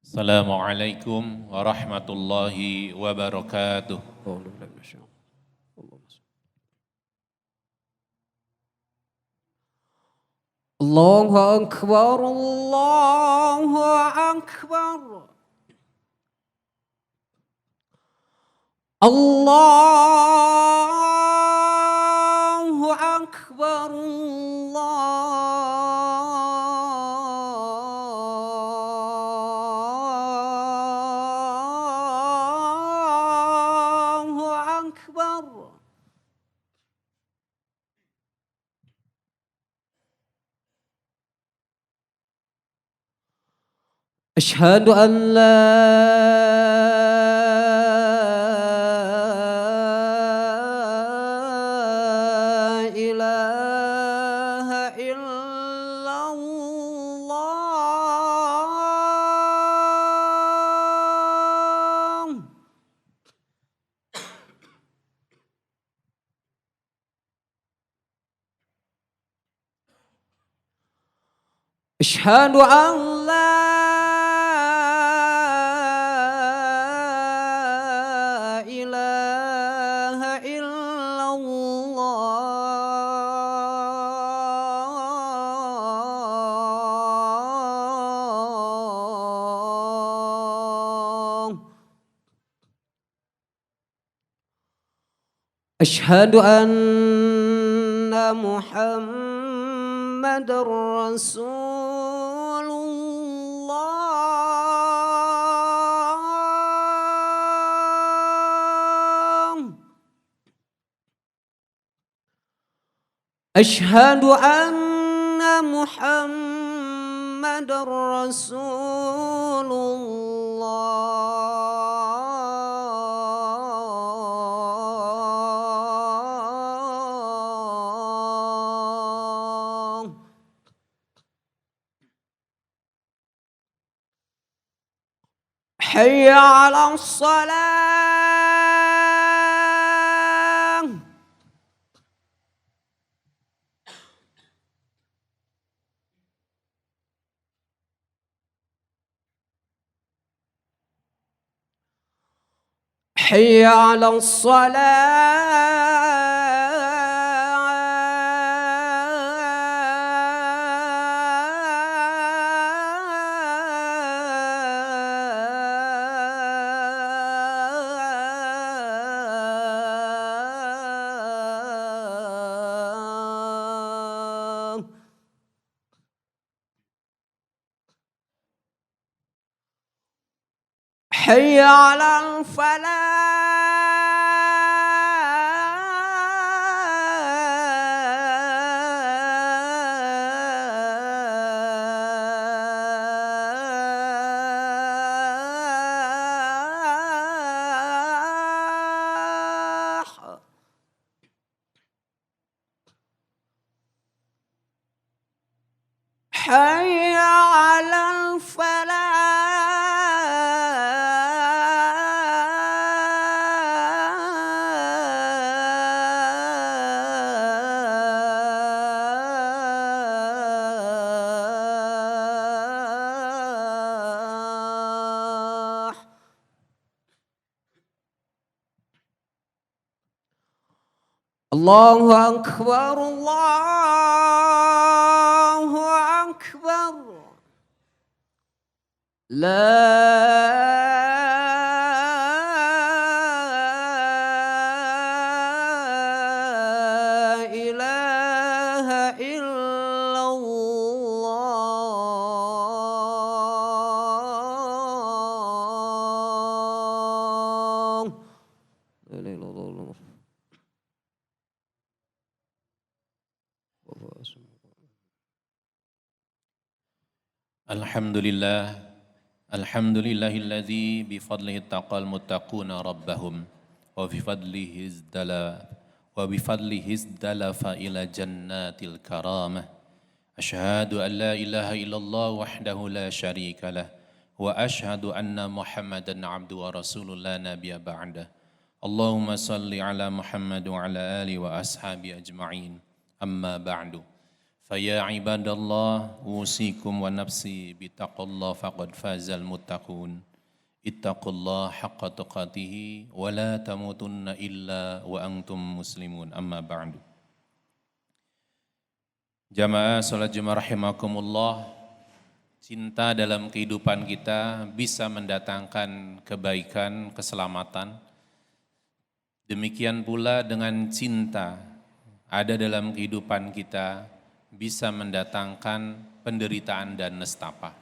Assalamualaikum warahmatullahi wabarakatuh. Allahu Akbar, Allahu Akbar. Allahu Akbar, Allahu Akbar. أشهد أن لا إله إلا الله. أشهد أن لا إله إلا الله. أشهد أن محمد رسول الله. أشهد أن محمد رسول الله. حي على الصلاة. حي على الصلاة. حي على الفلاح. حي على الفلاح. الله أكبر، الله أكبر. لا إله إلا الله. لا إله إلا الله. Alhamdulillahilladzi bifadlihi taqal muttaquna rabbahum wa bifadlihi izdalafa ila jannatil karamah. Ashhadu an la ilaha illallah wahdahu la syarika lah wa ashhadu anna Muhammadan abdu wa rasulullah la nabiyya ba'dah. Allahumma salli ala Muhammad wa ala ali wa ashabi ajma'in. Amma ba'du. فيا عباد الله أوصيكم ونفسي بتقوى الله فقد فاز المتقون اتقوا الله حق تقاته ولا تموتن إلا وأنتم مسلمون أما بعد. Jamaah salat Jumat rahimakumullah, cinta dalam kehidupan kita bisa mendatangkan kebaikan, keselamatan. Demikian pula dengan cinta ada dalam kehidupan kita bisa mendatangkan penderitaan dan nestapa.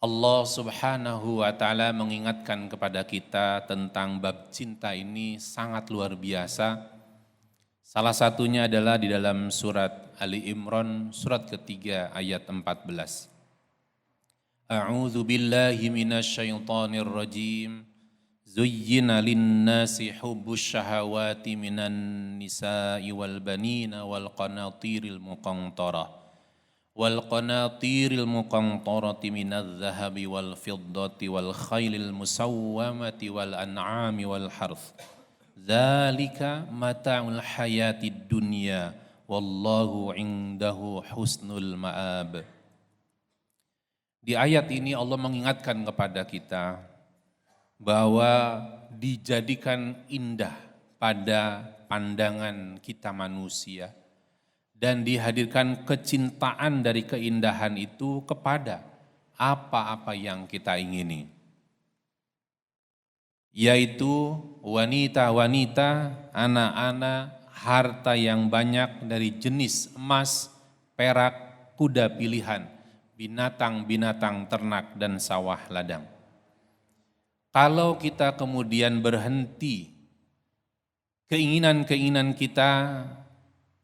Allah Subhanahu wa Ta'ala mengingatkan kepada kita tentang bab cinta ini sangat luar biasa. Salah satunya adalah di dalam surat Ali Imran, surat ketiga ayat 14. A'udzu billahi minasyaitonir rajim. Zuyyina linnasi hubbus syahawati minan nisa'i wal banina wal qanatiril muqantarah minadh dhahabi wal fiddati wal khailil musawwamati wal an'ami wal harth. Dzalika mata'ul hayatid dunya wallahu 'indahu husnul ma'ab. Di ayat ini Allah mengingatkan kepada kita bahwa dijadikan indah pada pandangan kita manusia dan dihadirkan kecintaan dari keindahan itu kepada apa-apa yang kita ingini, yaitu wanita-wanita, anak-anak, harta yang banyak dari jenis emas, perak, kuda pilihan, binatang-binatang ternak dan sawah ladang. Kalau kita kemudian berhenti keinginan-keinginan kita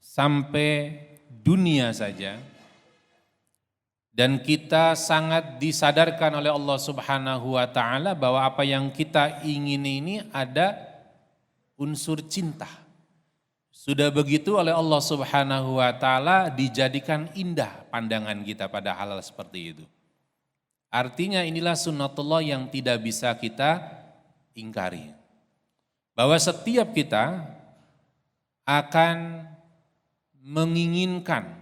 sampai dunia saja, dan kita sangat disadarkan oleh Allah Subhanahu wa Ta'ala bahwa apa yang kita ingin ini ada unsur cinta. Sudah begitu oleh Allah Subhanahu wa Ta'ala dijadikan indah pandangan kita pada hal seperti itu. Artinya inilah sunnatullah yang tidak bisa kita ingkari. Bahwa setiap kita akan menginginkan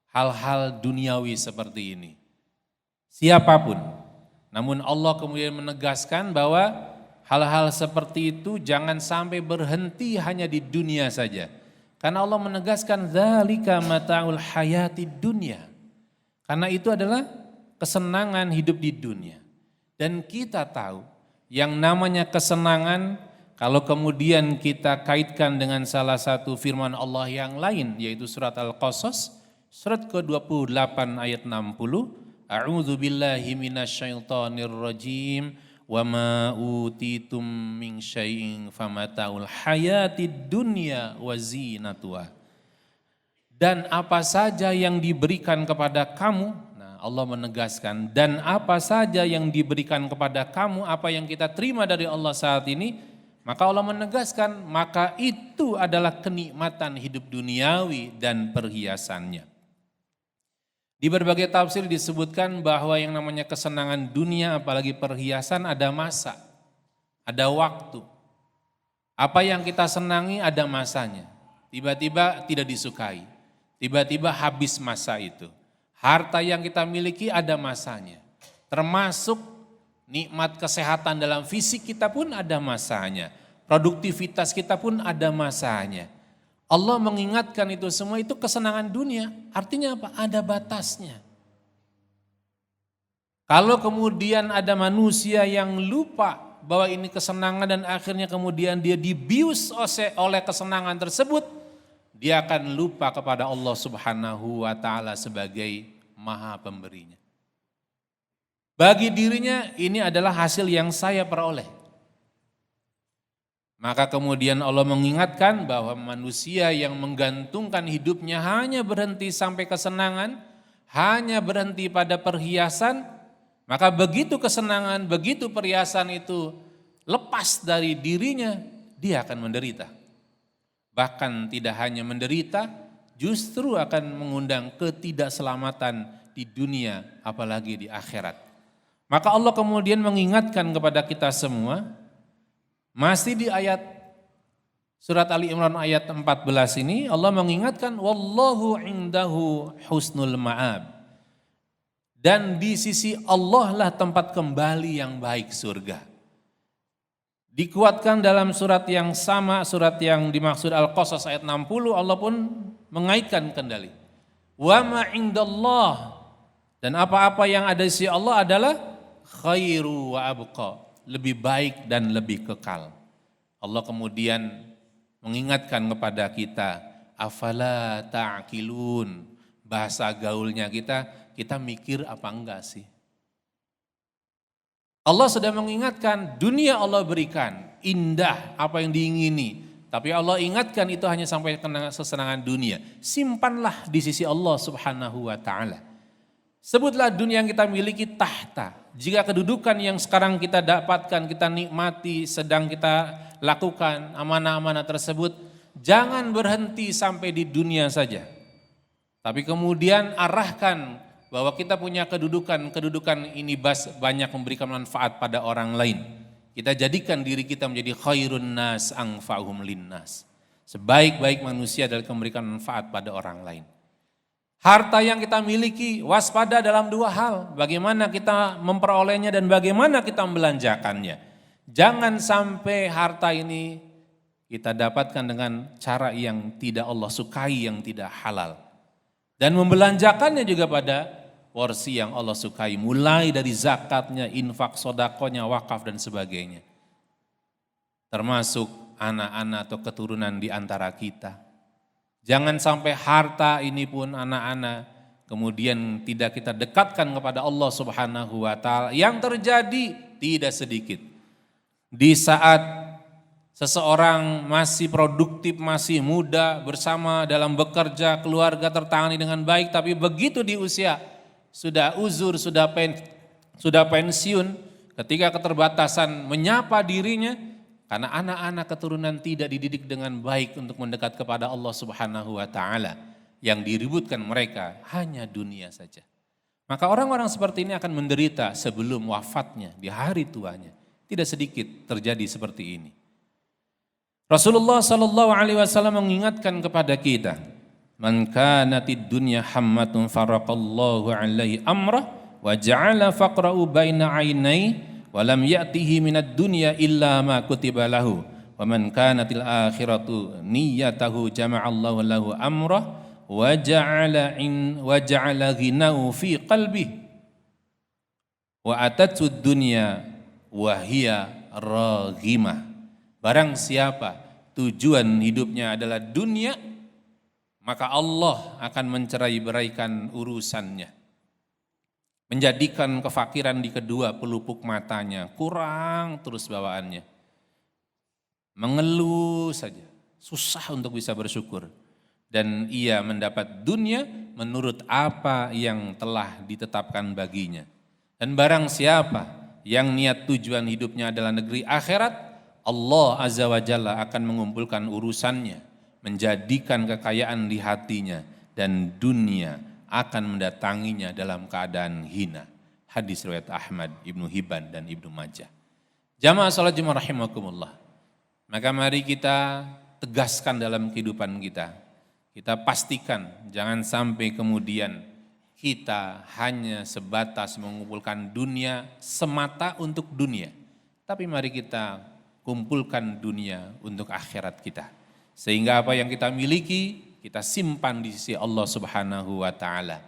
hal-hal duniawi seperti ini. Siapapun. Namun Allah kemudian menegaskan bahwa hal-hal seperti itu jangan sampai berhenti hanya di dunia saja. Karena Allah menegaskan dzalika mata'ul hayatid dunya. Karena itu adalah kesenangan hidup di dunia. Dan kita tahu yang namanya kesenangan kalau kemudian kita kaitkan dengan salah satu firman Allah yang lain yaitu surat Al-Qasas surat ke-28 ayat 60. A'udzu billahi minasyaitonir rajim wa ma utitum min syai'in famataul hayatid dunya wa zinatuha. Dan apa saja yang diberikan kepada kamu, Allah menegaskan, dan apa saja yang diberikan kepada kamu, apa yang kita terima dari Allah saat ini, maka Allah menegaskan, maka itu adalah kenikmatan hidup duniawi dan perhiasannya. Di berbagai tafsir disebutkan bahwa yang namanya kesenangan dunia, apalagi perhiasan, ada masa, ada waktu. Apa yang kita senangi ada masanya, tiba-tiba tidak disukai, tiba-tiba habis masa itu. Harta yang kita miliki ada masanya, termasuk nikmat kesehatan dalam fisik kita pun ada masanya, produktivitas kita pun ada masanya. Allah mengingatkan itu semua itu kesenangan dunia, artinya apa? Ada batasnya. Kalau kemudian ada manusia yang lupa bahwa ini kesenangan dan akhirnya kemudian dia dibius oleh kesenangan tersebut, dia akan lupa kepada Allah Subhanahu wa Ta'ala sebagai Maha Pemberinya. Bagi dirinya ini adalah hasil yang saya peroleh. Maka kemudian Allah mengingatkan bahwa manusia yang menggantungkan hidupnya hanya berhenti sampai kesenangan, hanya berhenti pada perhiasan, maka begitu kesenangan, begitu perhiasan itu lepas dari dirinya, dia akan menderita. Bahkan tidak hanya menderita, justru akan mengundang ketidakselamatan di dunia, apalagi di akhirat. Maka Allah kemudian mengingatkan kepada kita semua, masih di ayat Surat Ali Imran ayat 14 ini Allah mengingatkan wallahu indahu husnul ma'ab. Dan di sisi Allah lah tempat kembali yang baik surga. Dikuatkan dalam surat yang sama, surat yang dimaksud Al-Qasas ayat 60, Allah pun mengaitkan kembali. Wa ma indallah, dan apa-apa yang ada di sisi Allah adalah khairu wa abqa, lebih baik dan lebih kekal. Allah kemudian mengingatkan kepada kita, afala ta'qilun, bahasa gaulnya kita mikir apa enggak sih? Allah sudah mengingatkan, dunia Allah berikan, indah apa yang diingini. Tapi Allah ingatkan itu hanya sampai kesenangan dunia. Simpanlah di sisi Allah subhanahu wa ta'ala. Sebutlah dunia yang kita miliki tahta. Jika kedudukan yang sekarang kita dapatkan, kita nikmati, sedang kita lakukan amanah-amanah tersebut, jangan berhenti sampai di dunia saja. Tapi kemudian arahkan bahwa kita punya kedudukan ini banyak memberikan manfaat pada orang lain. Kita jadikan diri kita menjadi khairun nas anfa'uhum linnas. Sebaik-baik manusia adalah memberikan manfaat pada orang lain. Harta yang kita miliki waspada dalam dua hal. Bagaimana kita memperolehnya dan bagaimana kita membelanjakannya. Jangan sampai harta ini kita dapatkan dengan cara yang tidak Allah sukai, yang tidak halal. Dan membelanjakannya juga pada porsi yang Allah sukai, mulai dari zakatnya, infak, sodakonya, wakaf dan sebagainya. Termasuk anak-anak atau keturunan di antara kita. Jangan sampai harta ini pun anak-anak kemudian tidak kita dekatkan kepada Allah subhanahu wa ta'ala. Yang terjadi tidak sedikit. Di saat seseorang masih produktif, masih muda, bersama dalam bekerja, keluarga tertangani dengan baik, tapi begitu di usia sudah uzur, sudah pensiun, ketika keterbatasan menyapa dirinya, karena anak-anak keturunan tidak dididik dengan baik untuk mendekat kepada Allah subhanahu wa ta'ala, yang diributkan mereka hanya dunia saja. Maka orang-orang seperti ini akan menderita sebelum wafatnya, di hari tuanya. Tidak sedikit terjadi seperti ini. Rasulullah sallallahu alaihi wasallam mengingatkan kepada kita, man kanatid dunya hammatun faraqallahu alaihi amrah wa ja'ala faqra'u baina 'ainai wa lam ya'tihi minad dunya illa ma kutiba lahu wa man kanatil akhiratu niyyatahu jama'allahu lahu amrah wa ja'ala ghinahu fi qalbihi wa atatud dunya wa hiya raghimah. Barang siapa tujuan hidupnya adalah dunia, maka Allah akan mencerai-beraikan urusannya. Menjadikan kefakiran di kedua pelupuk matanya, kurang terus bawaannya. Mengeluh saja, susah untuk bisa bersyukur. Dan ia mendapat dunia menurut apa yang telah ditetapkan baginya. Dan barang siapa yang niat tujuan hidupnya adalah negeri akhirat, Allah Azza wa Jalla akan mengumpulkan urusannya, menjadikan kekayaan di hatinya, dan dunia akan mendatanginya dalam keadaan hina. Hadis riwayat Ahmad, Ibnu Hibban dan Ibnu Majah. Jamaah salat Jumat rahimakumullah. Maka mari kita tegaskan dalam kehidupan kita. Kita pastikan jangan sampai kemudian kita hanya sebatas mengumpulkan dunia semata untuk dunia. Tapi mari kita kumpulkan dunia untuk akhirat kita. Sehingga apa yang kita miliki, kita simpan di sisi Allah subhanahu wa ta'ala.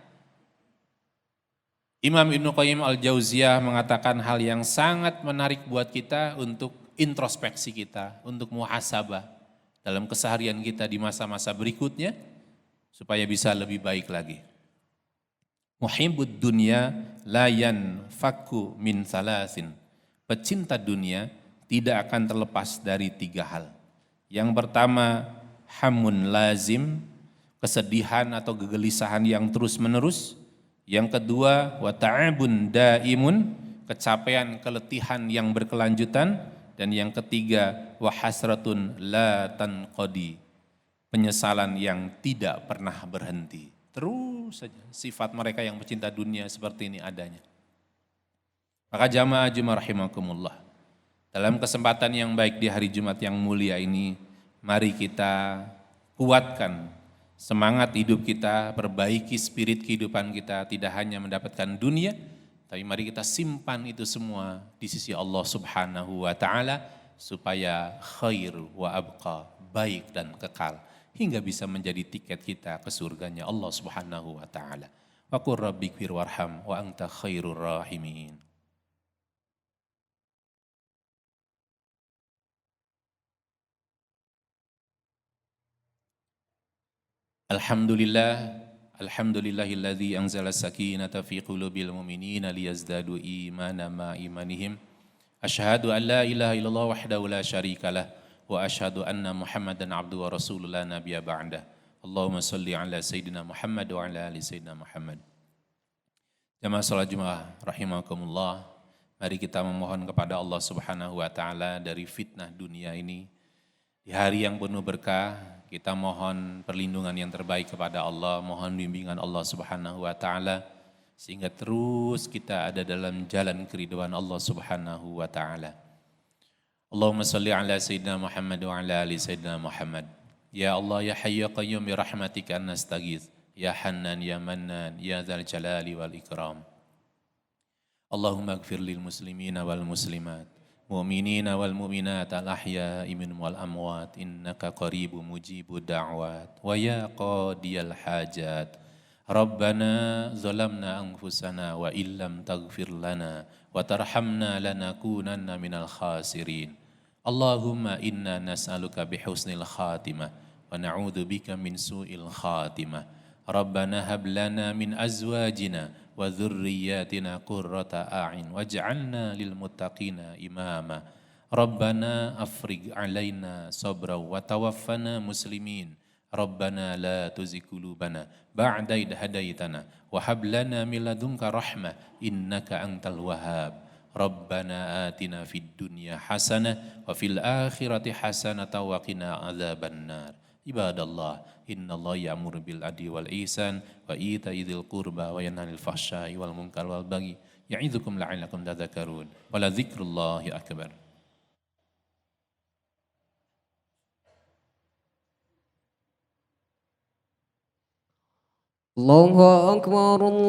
Imam Ibnu Qayyim al-Jauziyah mengatakan hal yang sangat menarik buat kita untuk introspeksi kita, untuk muhasabah dalam keseharian kita di masa-masa berikutnya, supaya bisa lebih baik lagi. Muhibbud dunya la yanfakku min salasin. Pecinta dunia tidak akan terlepas dari tiga hal. Yang pertama, hamun lazim, kesedihan atau kegelisahan yang terus menerus. Yang kedua, wa ta'abun daimun, kecapean, keletihan yang berkelanjutan. Dan yang ketiga, wa hasratun la tanqadi, penyesalan yang tidak pernah berhenti. Terus saja sifat mereka yang pecinta dunia seperti ini adanya. Maka jamaah Jumat rahimakumullah, dalam kesempatan yang baik di hari Jumat yang mulia ini, Mari kita kuatkan semangat hidup kita, perbaiki spirit kehidupan kita, tidak hanya mendapatkan dunia, tapi mari kita simpan itu semua di sisi Allah Subhanahu wa Ta'ala, supaya khair wa abqa, baik dan kekal, hingga bisa menjadi tiket kita ke surganya Allah Subhanahu wa Ta'ala. Wa qur rabbighfir warham wa anta khairur rahimin. Alhamdulillahilladzi anzala sakinata fi qulubil mu'minina liyazdadu imanan ma imanihim. Asyhadu an la ilaha illallah wahdahu la syarikalah wa asyhadu anna Muhammadan abduhu wa rasulullah nabiyya ba'dah. Allahumma shalli ala sayyidina Muhammad wa ala ali sayyidina Muhammad. Jamaah salat Jumat rahimakumullah. Mari kita memohon kepada Allah Subhanahu wa taala dari fitnah dunia ini. Di hari yang penuh berkah, kita mohon perlindungan yang terbaik kepada Allah, mohon bimbingan Allah Subhanahu wa taala sehingga terus kita ada dalam jalan keridhaan Allah Subhanahu wa taala. Allahumma shalli ala sayyidina Muhammad wa ala ali sayyidina Muhammad. Ya Allah ya Hayyu ya Qayyum bi rahmatika nastaghits, ya Hannan ya Mannan ya Dzal Jalali wal Ikram. Allahumma ighfir lil muslimina wal muslimat, mu'minina wal mu'minat al-ahya'i minhum wal amwat, innaka qaribun mujibud da'wat wa ya qadiyal hajat. Rabbana zalamna anfusana wa illam taghfir lana wa tarhamna lanakunanna minal khasirin. Allahumma inna nas'aluka bihusnil khatimah wa na'udzu bika min su'il khatimah. Rabbana hab lana min azwajina wa dhurriyyatina qurrata a'yun waj'alna lil muttaqina imama. Rabbana afrigh 'alaina sabra wa tawaffana muslimin. Rabbana la tuzigh qulubana ba'da idh hadaitana wa hab lana min ladunka rahmah innaka antal wahhab. Rabbana atina fid dunya hasanah wa fil akhirati hasanah wa qina adzabannar. Ibadallah, innallaha ya'muru bil adli wal ihsan wa ita'i dzil qurba wa yanha 'anil fahsya'i wal munkar wal baghi ya'idzukum la'allakum tadhakkarun. Wa la dzikrullahi akbar. Allahu akbar, Allahu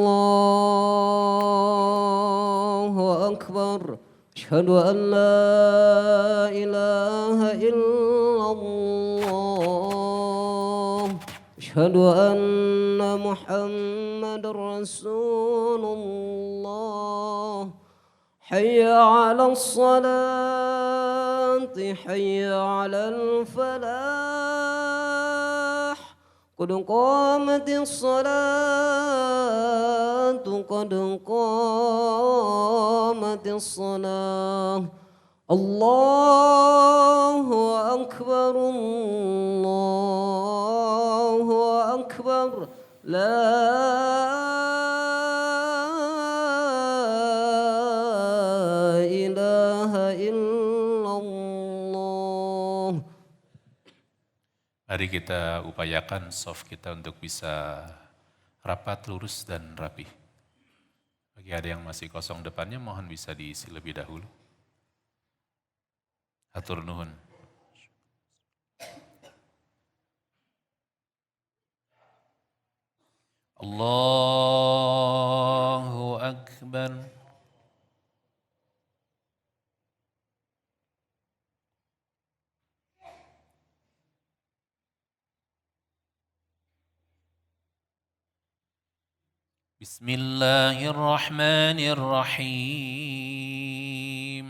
akbar. Asyhadu an la ilaha illallah. Asyhadu anna Muhammadar Rasulullah. Hayya 'alas salati, hayya 'alal falah. قد قامت الصلاة قد قامت الصلاة الله أكبر الله أكبر لا إله إلا الله. Mari kita upayakan soft kita untuk bisa rapat, lurus, dan rapi. Bagi ada yang masih kosong depannya, mohon bisa diisi lebih dahulu. Hatur nuhun. Allahu Akbar. Bismillahirrahmanirrahim.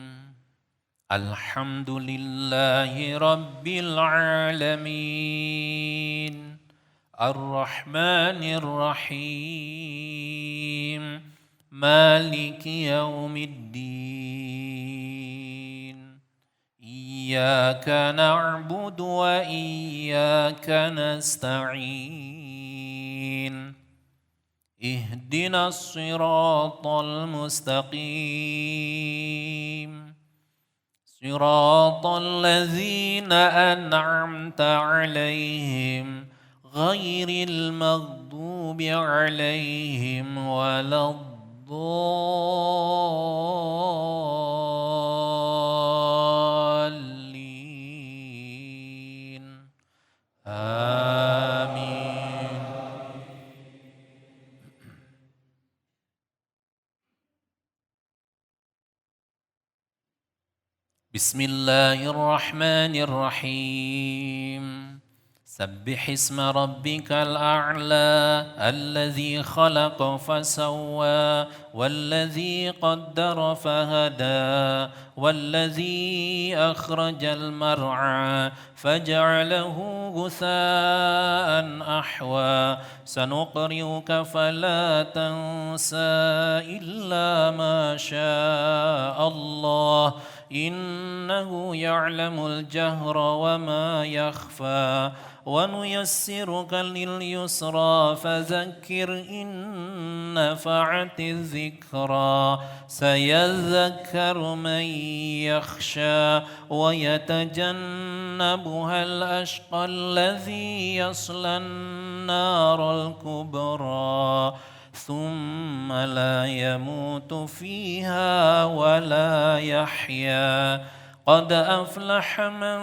Alhamdulillahi rabbil alamin. Ar-Rahmanir Rahim. Maliki yaumiddin. Iyyaka na'budu wa iyyaka nasta'in. اهدنا الصراط المستقيم صراط الذين أنعمت عليهم غير المغضوب عليهم ولا الضالين. بسم الله الرحمن الرحيم سبح اسم ربك الأعلى الذي خلق فسوى والذي قدر فهدى والذي أخرج المرعى فجعله غثاء أحوى سنقرئك فلا تنسى إلا ما شاء الله إنه يعلم الجهر وما يخفى ونيسرك لليسرى فذكر إن نفعت الذكرى سيذكر من يخشى ويتجنبها الأشقى الذي يصلى النار الكبرى ثم لا يموت فيها ولا يحيا قد أفلح من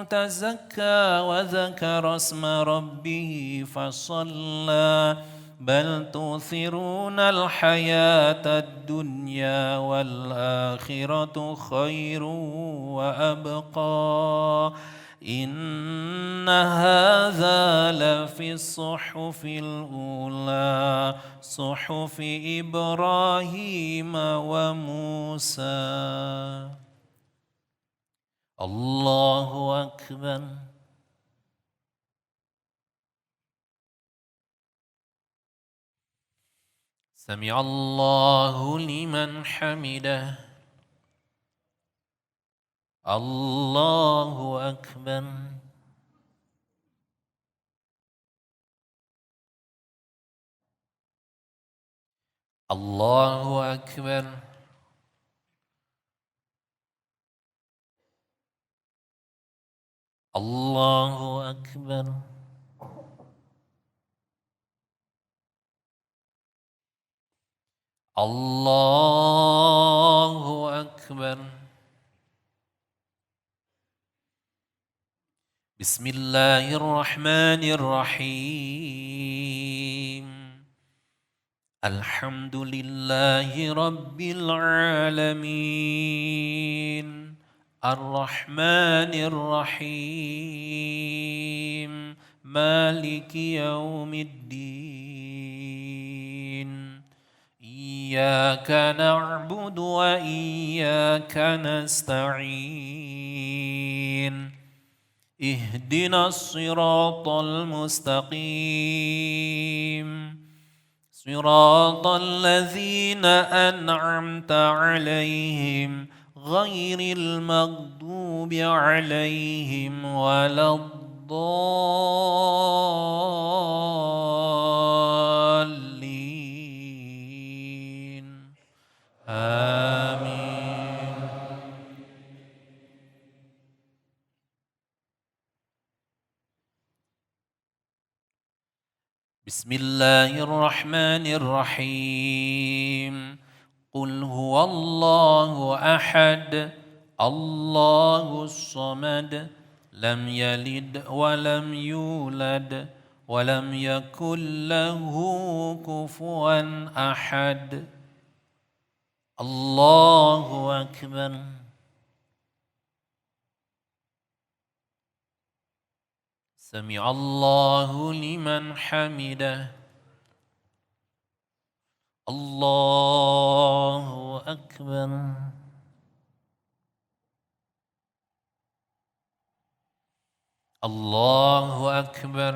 تزكى وذكر اسم ربه فصلى بل تؤثرون الحياة الدنيا والآخرة خير وأبقى إن هذا لفي الصحف الأولى صحف إبراهيم وموسى الله أكبر سمع الله لمن حمده الله أكبر الله أكبر الله أكبر الله أكبر بسم الله الرحمن الرحيم الحمد لله رب العالمين الرحمن الرحيم مالك يوم الدين إياك نعبد وإياك نستعين اهدنا الصراط المستقيم صراط الذين أنعمت عليهم غير المغضوب عليهم ولا الضالين آمين بسم الله الرحمن الرحيم قل هو الله أحد الله الصمد لم يلد ولم يولد ولم يكن له كفوا أحد الله أكبر سمع الله لمن حمده الله أكبر الله أكبر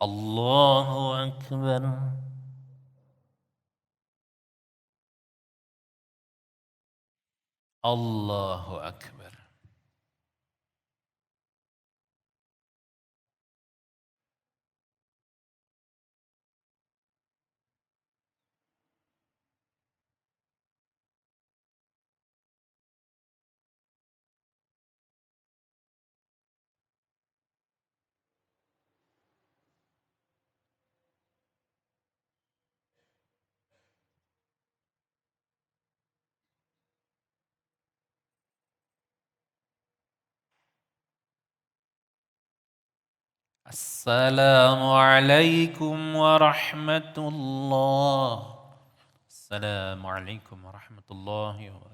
الله أكبر الله أكبر السلام عليكم ورحمة الله Assalamualaikum warahmatullahi wabarakatuh.